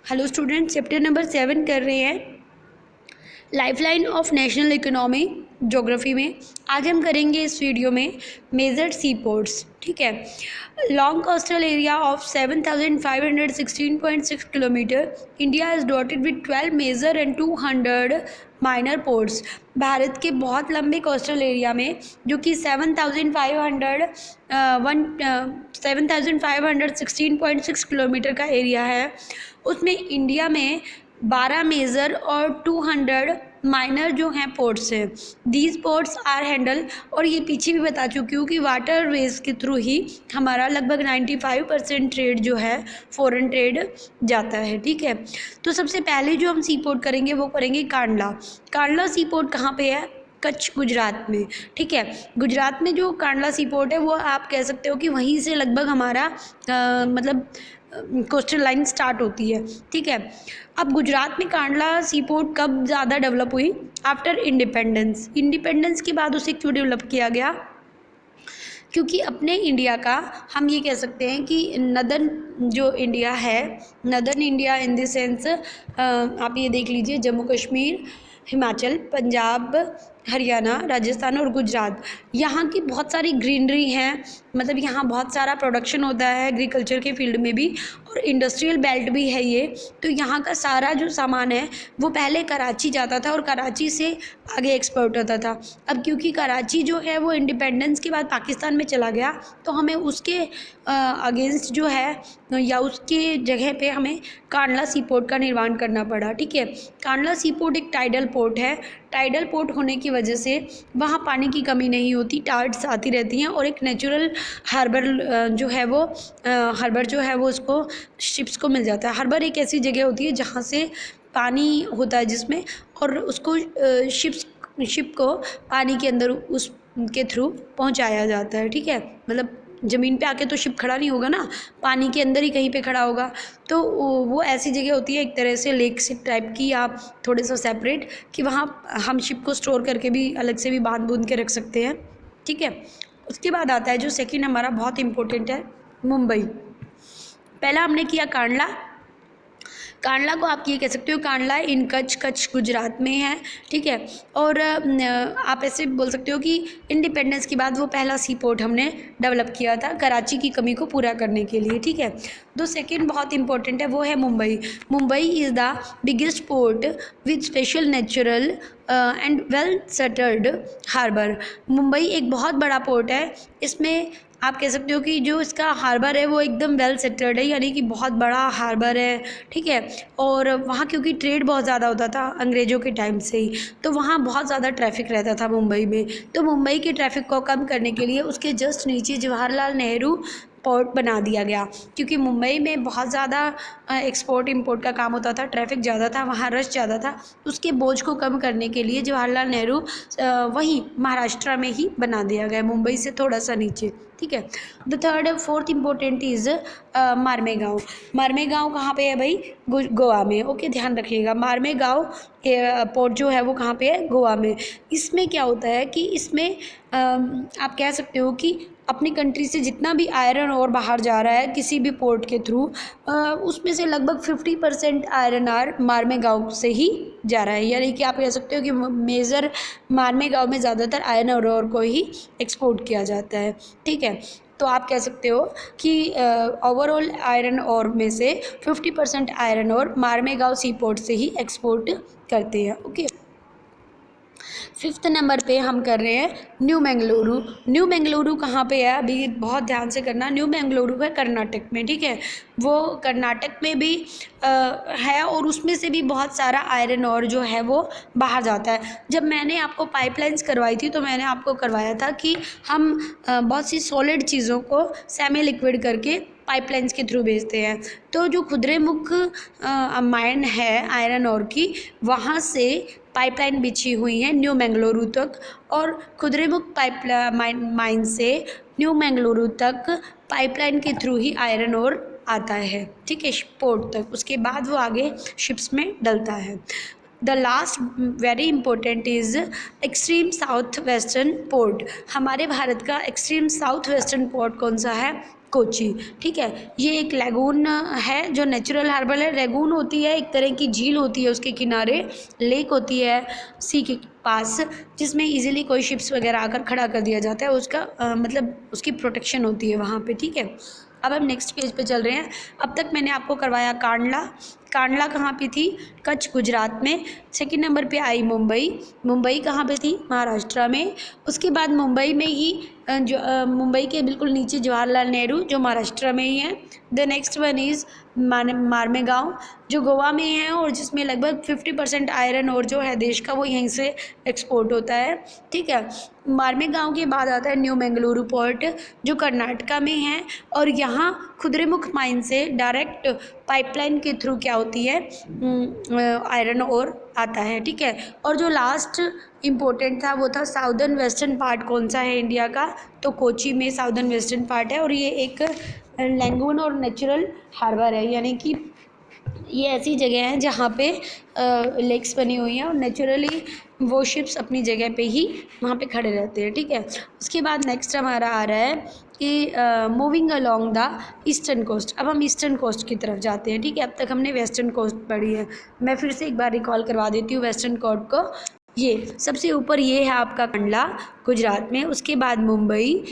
Hello student, chapter number 7 कर रहे हैं lifeline of national economy geography में। आज हम करेंगे इस वीडियो में मेजर सी पोर्ट्स। ठीक है। Long coastal area of 7516.6 kilometre, India is dotted with 12 major and 200 minor ports. Bharat के बहुत लंबे कोस्टल एरिया में, जो कि 7516.6 किलोमीटर का एरिया है, उसमें इंडिया में 12 मेजर और 200 माइनर जो हैं पोर्ट्स हैं। दीज पोर्ट्स आर हैंडल, और ये पीछे भी बता चुकी हूँ कि वाटर वेज के थ्रू ही हमारा लगभग 95% ट्रेड जो है फॉरेन ट्रेड जाता है। ठीक है। तो सबसे पहले जो हम सी पोर्ट करेंगे वो करेंगे कांडला। कांडला सी पोर्ट कहाँ पे है? कच्छ, गुजरात में। ठीक है। गुजरात में जो कांडला सी पोर्ट है वो आप कह सकते हो कि वहीं से लगभग हमारा मतलब कोस्टल लाइन स्टार्ट होती है। ठीक है। अब गुजरात में कांडला सी पोर्ट कब ज़्यादा डेवलप हुई? After independence. इंडिपेंडेंस के बाद उसे क्यों डेवलप किया गया? क्योंकि अपने इंडिया का हम ये कह सकते हैं कि नदर्न जो इंडिया है, northern India in the sense आप ये देख लीजिए, जम्मू कश्मीर, हिमाचल, पंजाब, हरियाणा, राजस्थान और गुजरात, यहाँ की बहुत सारी ग्रीनरी हैं। मतलब यहाँ बहुत सारा प्रोडक्शन होता है एग्रीकल्चर के फील्ड में भी, और इंडस्ट्रियल बेल्ट भी है ये। तो यहाँ का सारा जो सामान है वो पहले कराची जाता था और कराची से आगे एक्सपोर्ट होता था। अब क्योंकि कराची जो है वो इंडिपेंडेंस के बाद पाकिस्तान में चला गया, तो हमें उसके अगेंस्ट जो है या उसके जगह पे हमें कांडला सी पोर्ट का निर्माण करना पड़ा। ठीक है। कांडला सी पोर्ट एक टाइडल पोर्ट है। टाइडल पोर्ट होने की वजह से वहाँ पानी की कमी नहीं होती, टाइड्स आती रहती हैं, और एक नेचुरल हार्बर जो है वो हार्बर जो है वो उसको शिप्स को मिल जाता है। हार्बर एक ऐसी जगह होती है जहाँ से पानी होता है जिसमें, और उसको शिप को पानी के अंदर उसके थ्रू पहुँचाया जाता है। ठीक है। मतलब ज़मीन पे आके तो शिप खड़ा नहीं होगा ना, पानी के अंदर ही कहीं पे खड़ा होगा। तो वो ऐसी जगह होती है एक तरह से लेक शिप टाइप की, आप थोड़े सा सेपरेट, कि वहाँ हम शिप को स्टोर करके भी अलग से भी बांध बूंद के रख सकते हैं। ठीक है। उसके बाद आता है जो सेकंड हमारा बहुत इंपॉर्टेंट है, मुंबई। पहला हमने किया कांडला। कांडला को आप ये कह सकते हो कांडला इन कच्छ, कच्छ गुजरात में है। ठीक है। और आप ऐसे बोल सकते हो कि इंडिपेंडेंस के बाद वो पहला सी पोर्ट हमने डेवलप किया था कराची की कमी को पूरा करने के लिए। ठीक है। जो सेकंड बहुत इंपॉर्टेंट है वो है Mumbai. Mumbai is the biggest port with special natural and well settled harbour. Mumbai एक बहुत बड़ा पोर्ट है। इसमें आप कह सकते हो कि जो इसका हार्बर है वो एकदम वेल सेटल्ड है, यानी कि बहुत बड़ा हार्बर है। ठीक है। और वहाँ क्योंकि ट्रेड बहुत ज़्यादा होता था अंग्रेज़ों के टाइम से ही, तो वहाँ बहुत ज़्यादा ट्रैफिक रहता था मुंबई में। तो मुंबई के ट्रैफिक को कम करने के लिए उसके जस्ट नीचे जवाहरलाल नेहरू पोर्ट बना दिया गया, क्योंकि मुंबई में बहुत ज़्यादा एक्सपोर्ट इंपोर्ट का काम होता था, ट्रैफिक ज़्यादा था, वहाँ रश ज़्यादा था। उसके बोझ को कम करने के लिए जवाहरलाल नेहरू वहीं महाराष्ट्र में ही बना दिया गया, मुंबई से थोड़ा सा नीचे। ठीक है। The third fourth important is Mormugao. Mormugao कहाँ पे है भाई? गोवा में। ओके, ध्यान रखिएगा। मारमेगांव पोर्ट जो है वो कहाँ पे है? गोवा में। इसमें क्या होता है कि इसमें आप कह सकते हो कि अपनी कंट्री से जितना भी आयरन और बाहर जा रहा है किसी भी पोर्ट के थ्रू, उसमें से लगभग 50% आयरन आर मारमेगांव से ही जा रहा है। यानी कि आप कह सकते हो कि मेजर मारमेगांव में ज़्यादातर आयरन और को ही एक्सपोर्ट किया जाता है। ठीक है। तो आप कह सकते हो कि ओवरऑल आयरन और में से 50% आयरन और मारमेगांव सी पोर्ट से ही एक्सपोर्ट करते हैं। ओके। फिफ्थ नंबर पे हम कर रहे हैं न्यू बेंगलुरु। न्यू बेंगलुरु कहाँ पे है? अभी बहुत ध्यान से करना। न्यू बेंगलुरु है कर्नाटक में। ठीक है। वो कर्नाटक में भी है, और उसमें से भी बहुत सारा आयरन और जो है वो बाहर जाता है। जब मैंने आपको पाइपलाइंस करवाई थी तो मैंने आपको करवाया था कि हम बहुत सी सॉलिड चीज़ों को सेमी लिक्विड करके पाइपलाइंस के थ्रू भेजते हैं। तो जो खुदरेमुख माइन है आयरन और की, वहाँ से पाइपलाइन बिछी हुई है न्यू बेंगलुरु तक, और खुदरेमुख माइन से न्यू बेंगलुरु तक पाइपलाइन के थ्रू ही आयरन और आता है। ठीक है, पोर्ट तक। उसके बाद वो आगे शिप्स में डलता है। The last very important is extreme south western port. हमारे भारत का एक्सट्रीम साउथ वेस्टर्न पोर्ट कौन सा है? कोची। ठीक है, ये एक लैगून है जो नेचुरल हार्बर है। लैगून होती है एक तरह की झील होती है, उसके किनारे लेक होती है सी के पास, जिसमें इजीली कोई शिप्स वगैरह आकर खड़ा कर दिया जाता है, उसका मतलब उसकी प्रोटेक्शन होती है वहाँ पे। ठीक है, अब हम नेक्स्ट पेज पे चल रहे हैं। अब तक मैंने आपको करवाया कांडला। कांडला कहाँ पे थी? कच्छ, गुजरात में। सेकंड नंबर पे आई मुंबई। मुंबई कहाँ पे थी? महाराष्ट्र में। उसके बाद मुंबई में ही मुंबई के बिल्कुल नीचे जवाहरलाल नेहरू, जो महाराष्ट्र में ही है। द नेक्स्ट वन इज़ मार्मेगांव, जो गोवा में है और जिसमें लगभग 50% आयरन और जो है देश का वो यहीं से एक्सपोर्ट होता है। ठीक है, मार्मेगांव के बाद आता है न्यू मंगलुरु पोर्ट, जो कर्नाटका में है, और यहाँ खुदरेमुख माइन से डायरेक्ट पाइपलाइन के थ्रू क्या होती है, आयरन ओर आता है। ठीक है, और जो लास्ट इम्पोर्टेंट था वो था साउदर्न वेस्टर्न पार्ट कौन सा है इंडिया का, तो कोची में साउदर्न वेस्टर्न पार्ट है, और ये एक लैगून और नेचुरल हार्बर है, यानी कि ये ऐसी जगह है जहाँ पे लेक्स बनी हुई हैं और नेचुरली वो शिप्स अपनी जगह पे ही वहाँ पे खड़े रहते हैं। ठीक है, उसके बाद नेक्स्ट हमारा आ रहा है कि moving along the eastern coast. अब हम ईस्टर्न कोस्ट की तरफ जाते हैं। ठीक है, अब तक हमने वेस्टर्न कोस्ट पढ़ी है, मैं फिर से एक बार रिकॉल करवा देती हूँ वेस्टर्न कोस्ट को। ये सबसे ऊपर ये है आपका कंडला गुजरात में, उसके बाद मुंबई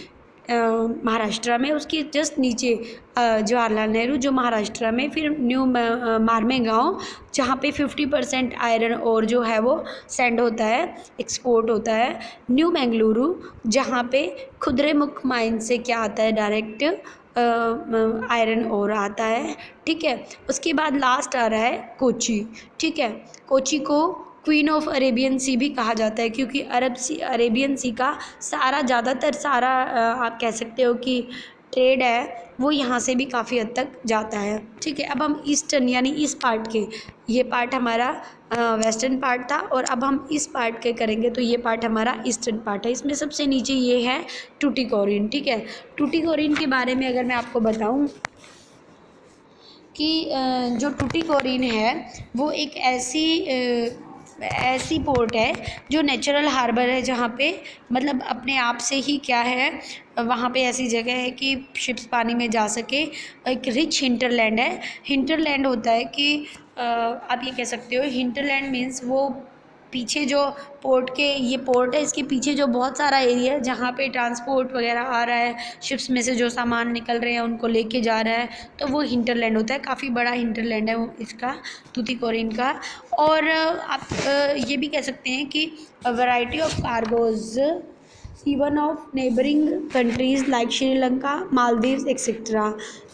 महाराष्ट्र में, उसके जस्ट नीचे जवाहरलाल नेहरू जो महाराष्ट्र में, फिर न्यू मार्मेगांव जहाँ पे 50% आयरन और जो है वो सैंड होता है, एक्सपोर्ट होता है। न्यू मंगलुरु जहाँ पे खुदरेमुख माइन से क्या आता है, डायरेक्ट आयरन और आता है। ठीक है, उसके बाद लास्ट आ रहा है कोची। ठीक है, कोची को क्वीन ऑफ अरेबियन सी भी कहा जाता है, क्योंकि अरेबियन सी का ज़्यादातर सारा आप कह सकते हो कि ट्रेड है वो यहाँ से भी काफ़ी हद तक जाता है। ठीक है, अब हम ईस्टर्न यानी इस पार्ट के, ये पार्ट हमारा वेस्टर्न पार्ट था, और अब हम इस पार्ट के करेंगे तो ये पार्ट हमारा ईस्टर्न पार्ट है। इसमें सबसे नीचे ये है टूटीकोरिन। ठीक है, टूटीकोरिन के बारे में अगर मैं आपको बताऊँ कि जो टूटीकोरिन है वो एक ऐसी पोर्ट है जो नेचुरल हार्बर है, जहाँ पे मतलब अपने आप से ही क्या है, वहाँ पे ऐसी जगह है कि शिप्स पानी में जा सके। एक रिच हिंटरलैंड है। हिंटरलैंड होता है कि आप ये कह सकते हो, हिंटरलैंड मीन्स वो पीछे जो पोर्ट के, ये पोर्ट है, इसके पीछे जो बहुत सारा एरिया है जहाँ पे ट्रांसपोर्ट वगैरह आ रहा है, शिप्स में से जो सामान निकल रहे हैं उनको लेके जा रहा है, तो वो हिंटरलैंड होता है। काफ़ी बड़ा हिंटरलैंड है वो इसका, टूटीकोरिन का। और आप ये भी कह सकते हैं कि variety of cargoes even of neighbouring countries like Sri Lanka, Maldives etcetera.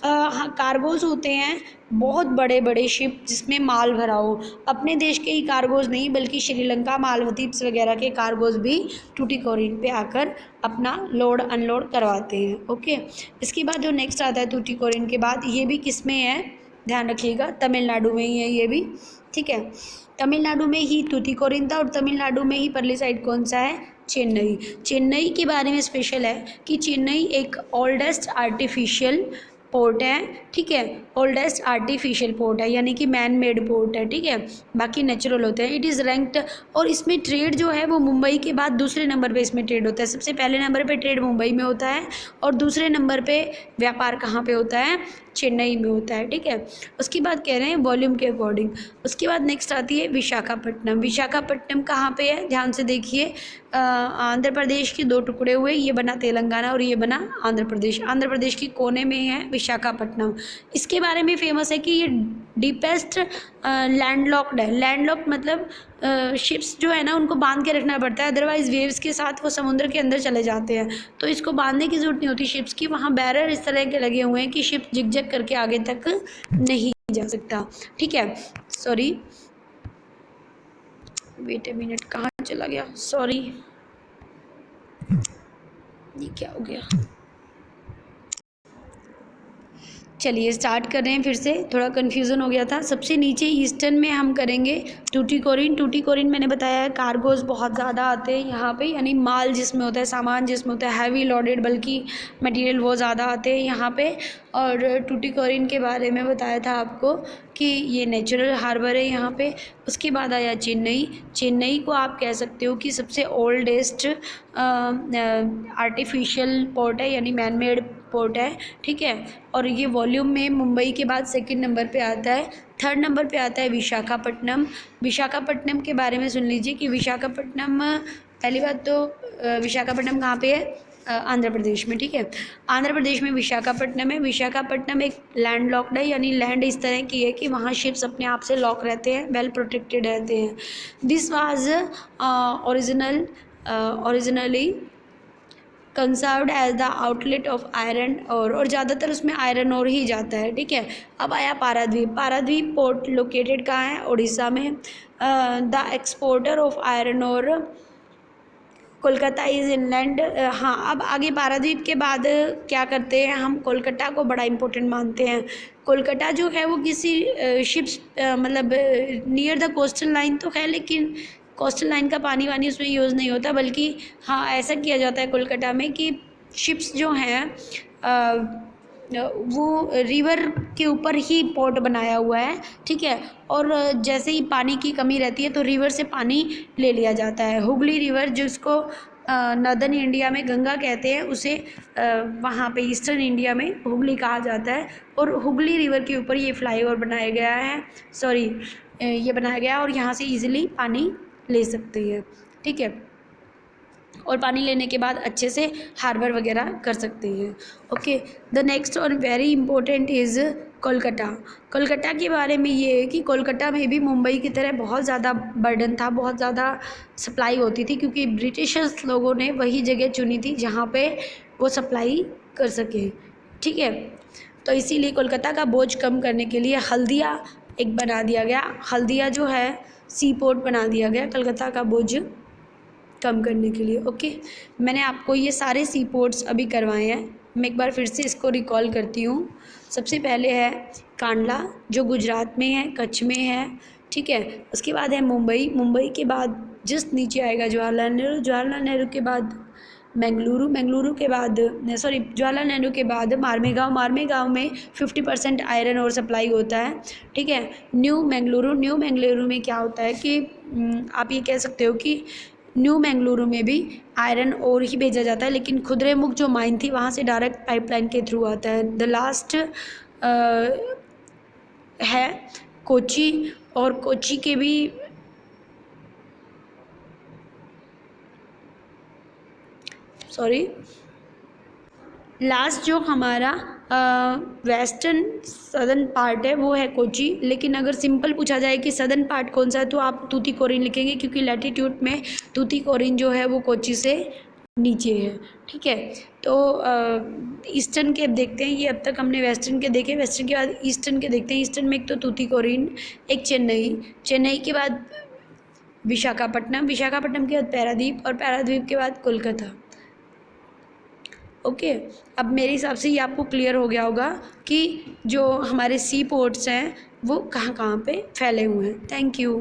हाँ, कार्गोज होते हैं बहुत बड़े बड़े शिप जिसमें माल भरा हो। अपने देश के ही कार्गोज नहीं बल्कि श्रीलंका, मालदीव्स वगैरह के कार्गोज भी टूटीकोरिन पे आकर अपना लोड अनलोड करवाते हैं। ओके, इसके बाद जो नेक्स्ट आता है टूटीकोरिन के बाद, ये भी किस में है ध्यान रखिएगा, तमिलनाडु में ही है ये भी। ठीक है, तमिलनाडु में ही टूटीकोरिन था, और तमिलनाडु में ही परली साइड कौन सा है, चेन्नई। चेन्नई के बारे में स्पेशल है कि चेन्नई एक ओल्डेस्ट आर्टिफिशियल पोर्ट है। ठीक है, ओल्डेस्ट आर्टिफिशियल पोर्ट है, यानी कि मैन मेड पोर्ट है। ठीक है, बाकी नेचुरल होते हैं। इट इज़ रैंक्ड, और इसमें ट्रेड जो है वो मुंबई के बाद दूसरे नंबर पे इसमें ट्रेड होता है। सबसे पहले नंबर पे ट्रेड मुंबई में होता है, और दूसरे नंबर पे व्यापार कहाँ पे होता है, चेन्नई में होता है। ठीक है, उसके बाद कह रहे हैं वॉल्यूम के अकॉर्डिंग। उसके बाद नेक्स्ट आती है विशाखापट्टनम। विशाखापट्टनम कहाँ पे है, ध्यान से देखिए, आंध्र प्रदेश के दो टुकड़े हुए, ये बना तेलंगाना और ये बना आंध्र प्रदेश। आंध्र प्रदेश के कोने में है विशाखापट्टनम। इसके बारे में फेमस है कि ये डीपेस्ट लैंडलॉक्ड है। लैंडलॉक्ड मतलब शिप्स जो है ना उनको बांध के रखना पड़ता है, अदरवाइज़ वेव्स के साथ वो समुद्र के अंदर चले जाते हैं, तो इसको बांधने की ज़रूरत नहीं होती शिप्स की। वहाँ बैरर इस तरह के लगे हुए हैं कि शिप जिग-जग करके आगे तक नहीं जा सकता। ठीक है, सॉरी वेट ए मिनट, कहाँ चला गया, सॉरी, ये क्या हो गया। चलिए स्टार्ट कर रहे हैं फिर से, थोड़ा कन्फ्यूज़न हो गया था। सबसे नीचे ईस्टर्न में हम करेंगे टूटीकोरिन मैंने बताया है कार्गोज बहुत ज़्यादा आते हैं यहाँ पे, यानी माल जिसमें होता है, सामान जिसमें होता है हैवी लोडेड बल्कि मटेरियल वो ज़्यादा आते हैं यहाँ पे। और टूटीकोरिन के बारे में बताया था आपको कि ये नेचुरल हार्बर है यहाँ पे। उसके बाद आया चेन्नई को आप कह सकते हो कि सबसे ओल्डेस्ट आर्टिफिशियल पोर्ट है, यानी मैन मेड पोर्ट है, ठीक है। और ये वॉल्यूम में मुंबई के बाद सेकंड नंबर पे आता है। थर्ड नंबर पे आता है विशाखापट्टनम के बारे में सुन लीजिए कि विशाखापट्टनम, पहली बात तो विशाखापट्टनम कहाँ पे है, आंध्र प्रदेश में, ठीक है। आंध्र प्रदेश में विशाखापट्टनम है। विशाखापट्टनम एक लैंड लॉक्ड है, यानी लैंड इस तरह की है कि वहाँ शिप्स अपने आप से लॉक रहते हैं, वेल प्रोटेक्टेड रहते हैं। This was originally conserved as the outlet of iron और ज़्यादातर उसमें आयरन और ही जाता है, ठीक है। अब आया पारादीप पोर्ट लोकेटेड कहाँ है, उड़ीसा में। द एक्सपोर्टर ऑफ आयरन और कोलकाता इज़ इनलैंड। हाँ, अब आगे पारादीप के बाद क्या करते हैं, हम कोलकाता को बड़ा इम्पोर्टेंट मानते हैं। कोलकाता जो है वो किसी शिप्स मतलब नियर द कोस्टल लाइन तो है, लेकिन कोस्टल लाइन का पानी वानी उसमें यूज़ नहीं होता, बल्कि हाँ ऐसा किया जाता है कोलकाता में कि शिप्स जो हैं वो रिवर के ऊपर ही पोर्ट बनाया हुआ है, ठीक है। और जैसे ही पानी की कमी रहती है तो रिवर से पानी ले लिया जाता है। हुगली रिवर जिसको नॉर्दर्न इंडिया में गंगा कहते हैं, उसे वहाँ पे ईस्टर्न इंडिया में हुगली कहा जाता है। और हुगली रिवर के ऊपर ये फ्लाईओवर बनाया गया है, ये बनाया गया और यहाँ से ईजिली पानी ले सकते हैं, ठीक है। और पानी लेने के बाद अच्छे से हार्बर वगैरह कर सकते हैं। ओके, द नेक्स्ट और वेरी इंपॉर्टेंट इज़ कोलकाता के बारे में ये है कि कोलकाता में भी मुंबई की तरह बहुत ज़्यादा बर्डन था, बहुत ज़्यादा सप्लाई होती थी, क्योंकि ब्रिटिशर्स लोगों ने वही जगह चुनी थी जहाँ पे वो सप्लाई कर सके, ठीक है। तो इसीलिए कोलकाता का बोझ कम करने के लिए हल्दिया एक बना दिया गया, हल्दिया जो है सी पोर्ट बना दिया गया कलकत्ता का बोझ कम करने के लिए। ओके, मैंने आपको ये सारे सी पोर्ट्स अभी करवाए हैं, मैं एक बार फिर से इसको रिकॉल करती हूँ। सबसे पहले है कांडला जो गुजरात में है, कच्छ में है, ठीक है। उसके बाद है मुंबई के बाद जस्ट नीचे आएगा जवाहरलाल नेहरू के बाद जवाहरलाल नेहरू के बाद मारमेगांव में 50% आयरन और सप्लाई होता है, ठीक है। न्यू मैंगलुरु में क्या होता है कि आप ये कह सकते हो कि न्यू मैंगलुरु में भी आयरन और ही भेजा जाता है, लेकिन खुदरेमुख जो माइन थी वहाँ से डायरेक्ट पाइपलाइन के थ्रू आता है। द लास्ट है कोची, और कोची के भी लास्ट जो हमारा वेस्टर्न सदर्न पार्ट है वो है कोची। लेकिन अगर सिंपल पूछा जाए कि सदर्न पार्ट कौन सा है तो आप तूतीकोरिन लिखेंगे, क्योंकि लैटीट्यूड में तूतीकोरिन जो है वो कोची से नीचे है, ठीक है। तो ईस्टर्न के अब देखते हैं, ये अब तक हमने वेस्टर्न के देखे, वेस्टर्न के बाद ईस्टर्न के देखते हैं। ईस्टर्न में एक तो तूतीकोरिन, एक चेन्नई के बाद विशाखापट्टनम के बाद पारादीप, और पारादीप के बाद कोलकाता। ओके, अब मेरे हिसाब से ये आपको क्लियर हो गया होगा कि जो हमारे सी पोर्ट्स हैं वो कहाँ कहाँ पे फैले हुए हैं। Thank you.